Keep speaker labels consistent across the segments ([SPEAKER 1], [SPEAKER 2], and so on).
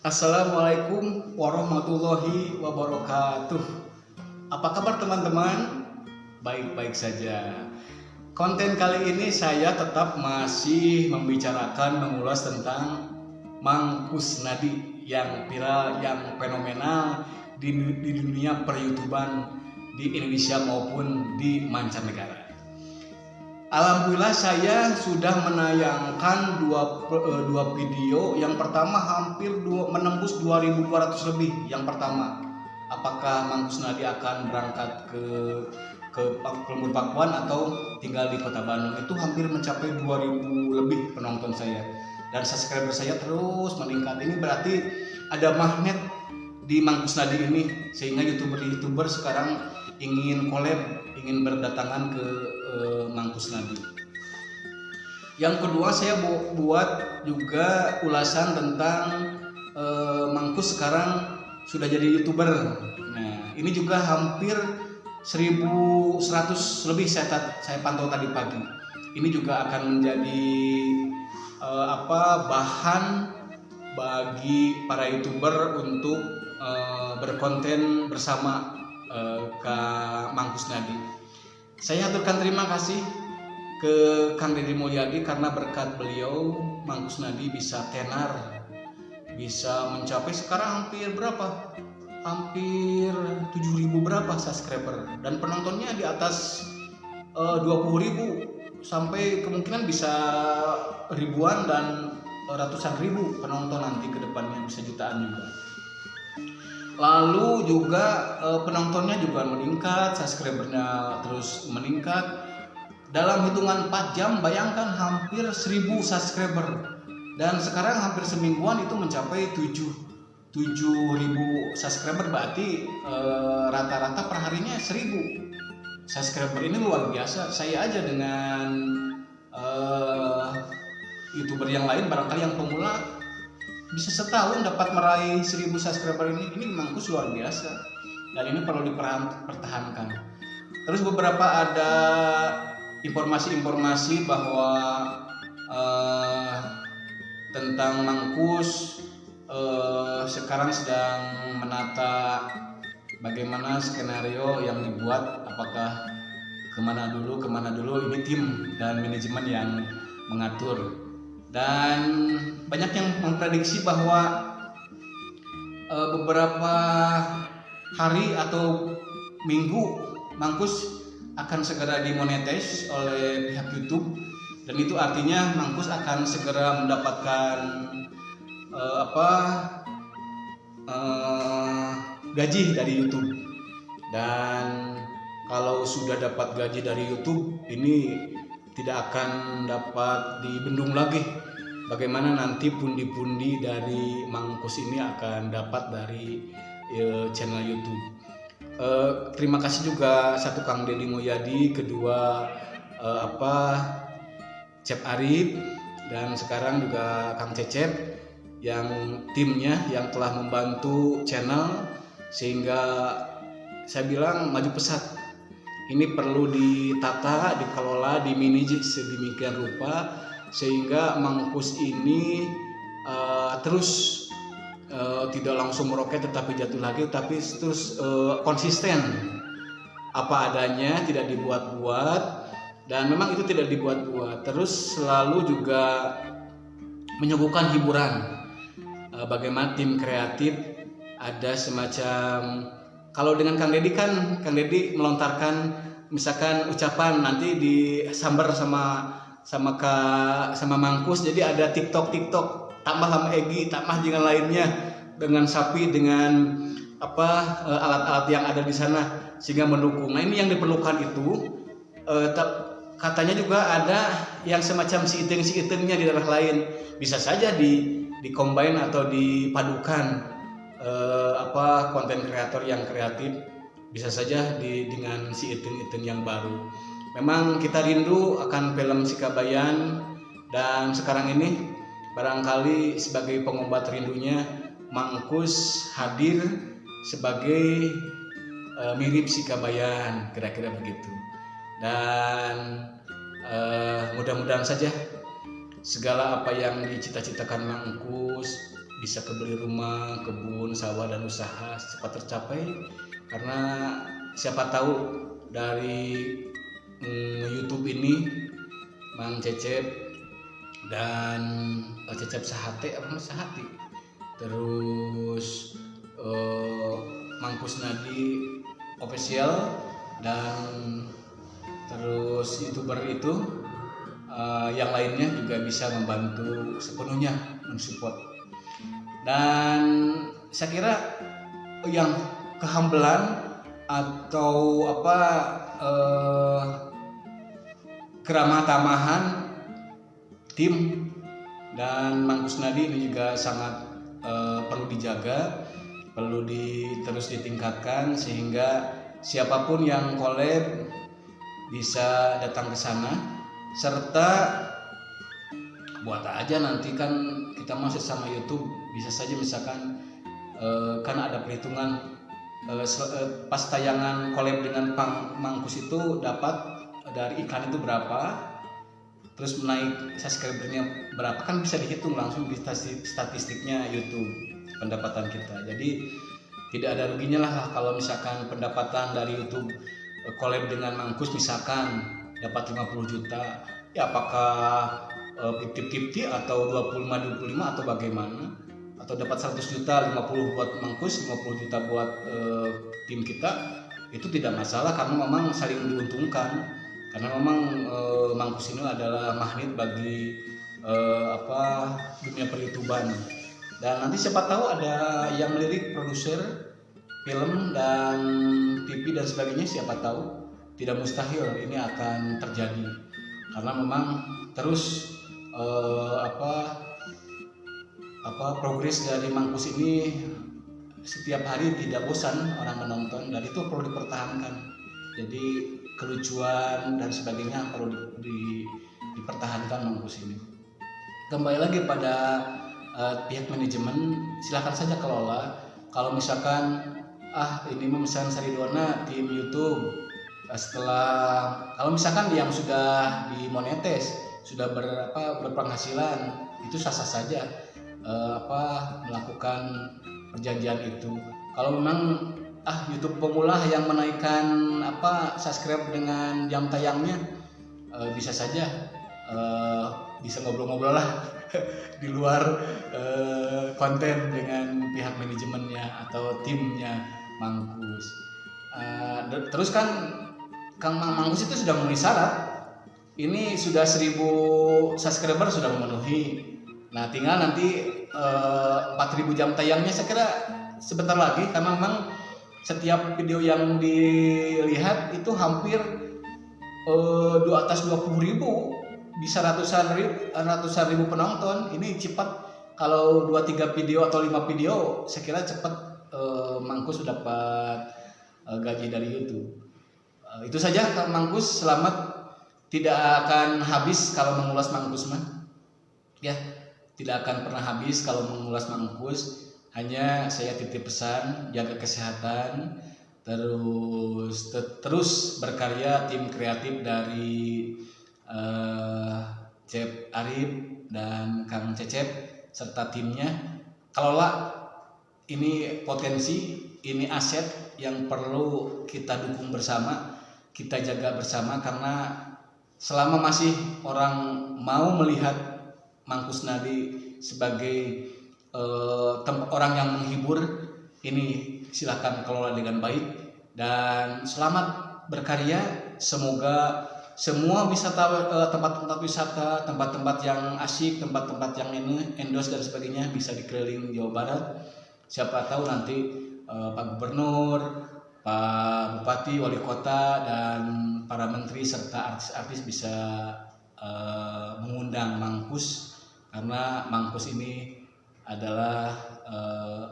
[SPEAKER 1] Assalamualaikum warahmatullahi wabarakatuh. Apa kabar teman-teman? Baik-baik saja. Konten kali ini saya tetap masih mengulas tentang Mang Kusnadi yang viral, yang fenomenal di dunia per-YouTuban di Indonesia maupun di mancanegara. Alhamdulillah saya sudah menayangkan dua video. Yang pertama menembus 2.200 lebih. Yang pertama, apakah Mang Kusnadi akan berangkat ke Lembur Pakuan atau tinggal di Kota Bandung? Itu hampir mencapai 2.000 lebih penonton saya, dan subscriber saya terus meningkat. Ini berarti ada magnet di Mang Kusnadi ini, sehingga youtuber sekarang ingin collab, ingin berdatangan ke Mang Kusnadi. Yang kedua, saya buat juga ulasan tentang Mang Kus sekarang sudah jadi youtuber. Nah, ini juga hampir 1.100 lebih saya pantau tadi pagi. Ini juga akan menjadi bahan bagi para youtuber untuk berkonten bersama Mang Kusnadi. Saya aturkan terima kasih ke Kang Deddy Mulyadi, karena berkat beliau Mang Kusnadi bisa tenar, bisa mencapai sekarang hampir berapa? Hampir 7.000 berapa subscriber, dan penontonnya di atas 20.000 sampai kemungkinan bisa ribuan dan ratusan ribu penonton nanti ke depannya, bisa jutaan juga. Lalu juga penontonnya juga meningkat, subscribernya terus meningkat. Dalam hitungan 4 jam, bayangkan hampir 1.000 subscriber. Dan sekarang hampir semingguan itu mencapai 7.000 subscriber, berarti rata-rata perharinya 1.000 subscriber. Ini luar biasa. Saya aja dengan youtuber yang lain, barangkali yang pemula, bisa setahun dapat meraih 1.000 subscriber. Ini Mang Kus luar biasa, dan ini perlu dipertahankan. Terus beberapa ada informasi bahwa tentang Mang Kus sekarang sedang menata bagaimana skenario yang dibuat, apakah kemana dulu. Ini tim dan manajemen yang mengatur. Dan banyak yang memprediksi bahwa beberapa hari atau minggu Mang Kus akan segera dimonetize oleh pihak YouTube, dan itu artinya Mang Kus akan segera mendapatkan gaji dari YouTube. Dan kalau sudah dapat gaji dari YouTube, ini tidak akan dapat dibendung lagi. Bagaimana nanti pundi-pundi dari Mang Kus ini akan dapat dari channel YouTube. Terima kasih juga satu Kang Deddy Mulyadi, kedua Cep Arif, dan sekarang juga Kang Cecep yang timnya yang telah membantu channel, sehingga saya bilang maju pesat. Ini perlu ditata, dikelola, dimanage sedemikian rupa sehingga Mang Kus ini terus tidak langsung meroket tetapi jatuh lagi, tapi terus konsisten apa adanya, tidak dibuat-buat. Dan memang itu tidak dibuat-buat, terus selalu juga menyuguhkan hiburan. Bagaimana tim kreatif ada semacam, kalau dengan Kang Deddy kan, Kang Deddy melontarkan misalkan ucapan, nanti disambar sama Mang Kus, jadi ada TikTok tambah sama Egi, tambah dengan lainnya, dengan Sapi, dengan alat-alat yang ada di sana sehingga mendukung. Nah, ini yang diperlukan itu. Katanya juga ada yang semacam si iting-nya di daerah lain, bisa saja di-combine atau dipadukan. Konten kreator yang kreatif bisa saja dengan si itin yang baru. Memang kita rindu akan film Sikabayan, dan sekarang ini barangkali sebagai pengobat rindunya Mang Kus hadir sebagai mirip Sikabayan, kira-kira begitu. Dan mudah-mudahan saja segala apa yang dicita-citakan Mang Kus bisa kebeli rumah, kebun, sawah dan usaha cepat tercapai, karena siapa tahu dari YouTube ini Mang Cecep dan Cecep Sahate terus Mang Kusnadi official dan terus YouTuber itu yang lainnya juga bisa membantu sepenuhnya mensupport. Dan saya kira yang kehambelan atau keramah tamahan tim dan Mang Kusnadi ini juga sangat perlu dijaga, perlu terus ditingkatkan sehingga siapapun yang collab bisa datang ke sana, serta buat aja nanti kan kita masih sama YouTube bisa saja misalkan kan ada perhitungan pas tayangan collab dengan Mangkus itu dapat dari iklan itu berapa, terus naik subscribernya berapa, kan bisa dihitung langsung di statistiknya YouTube pendapatan kita. Jadi tidak ada ruginya lah kalau misalkan pendapatan dari YouTube collab dengan Mangkus misalkan dapat 50 juta, ya apakah 50-50 atau 25-25 atau bagaimana, atau dapat 100 juta 50 buat Mangkus, 50 juta buat tim kita, itu tidak masalah karena memang saling diuntungkan, karena memang Mangkus ini adalah magnet bagi dunia per-YouTuban. Dan nanti siapa tahu ada yang melirik produser film dan TV dan sebagainya, siapa tahu tidak mustahil ini akan terjadi, karena memang terus progres dari Mangkus ini setiap hari tidak bosan orang menonton, dan itu perlu dipertahankan. Jadi kelucuan dan sebagainya perlu dipertahankan Mangkus ini. Kembali lagi pada pihak manajemen, silakan saja kelola. Kalau misalkan ini memesan Saridona tim YouTube, setelah kalau misalkan yang sudah dimonetes, sudah berpenghasilan, itu sah-sah saja melakukan perjanjian itu. Kalau memang YouTube pemula yang menaikkan subscribe dengan jam tayangnya, bisa saja bisa ngobrol-ngobrol lah di luar konten dengan pihak manajemennya atau timnya Mangkus. Terus kan Kang Mangkus itu sudah memenuhi syarat. Ini sudah 1000 subscriber sudah memenuhi. Nah, tinggal nanti 4000 jam tayangnya saya kira sebentar lagi, karena memang setiap video yang dilihat itu hampir di atas 20.000, bisa ratusan ribu penonton. Ini cepat, kalau 2-3 video atau 5 video saya kira cepat Mangkus dapat gaji dari YouTube. Itu saja Kang Mangkus, selamat. Tidak akan habis kalau mengulas Mangkus mah. Ya, tidak akan pernah habis kalau mengulas Mangkus. Hanya saya titip pesan, jaga kesehatan, terus berkarya tim kreatif dari Cep Arif dan Kang Cecep serta timnya. Kelola, ini potensi, ini aset yang perlu kita dukung bersama, kita jaga bersama, karena selama masih orang mau melihat Mang Kusnadi sebagai orang yang menghibur, ini silakan kelola dengan baik dan selamat berkarya. Semoga semua tempat-tempat wisata, tempat-tempat yang asyik, tempat-tempat yang ini endorse dan sebagainya bisa dikeliling Jawa Barat. Siapa tahu nanti Pak Gubernur, Pak Bupati, Wali Kota, dan para menteri serta artis-artis bisa mengundang Mangkus, karena Mangkus ini adalah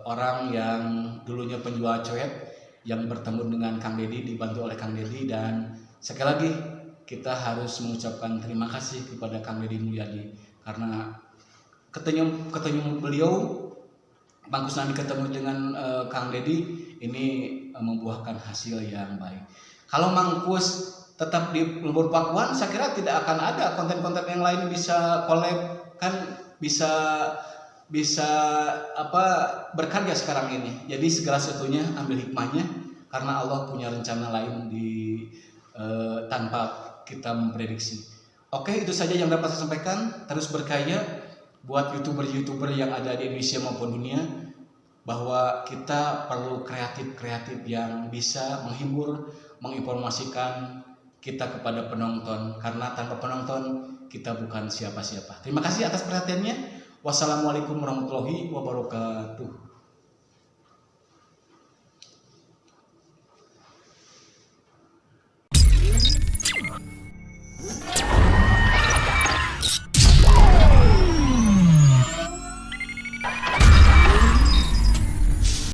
[SPEAKER 1] orang yang dulunya penjual coet yang bertemu dengan Kang Deddy, dibantu oleh Kang Deddy, dan sekali lagi kita harus mengucapkan terima kasih kepada Kang Deddy Mulyadi, karena ketemu beliau, Mang Kusnadi ketemu dengan Kang Deddy, ini membuahkan hasil yang baik. Kalau Mangkus tetap di Lembur Pakuan, saya kira tidak akan ada konten-konten yang lain bisa collab, kan bisa bisa apa berkarya sekarang ini. Jadi segala sesuatunya ambil hikmahnya karena Allah punya rencana lain tanpa kita memprediksi. Oke, itu saja yang dapat saya sampaikan. Terus berkarya buat youtuber yang ada di Indonesia maupun dunia, bahwa kita perlu kreatif yang bisa menghibur, menginformasikan kita kepada penonton, karena tanpa penonton kita bukan siapa-siapa. Terima kasih atas perhatiannya. Wassalamualaikum warahmatullahi wabarakatuh.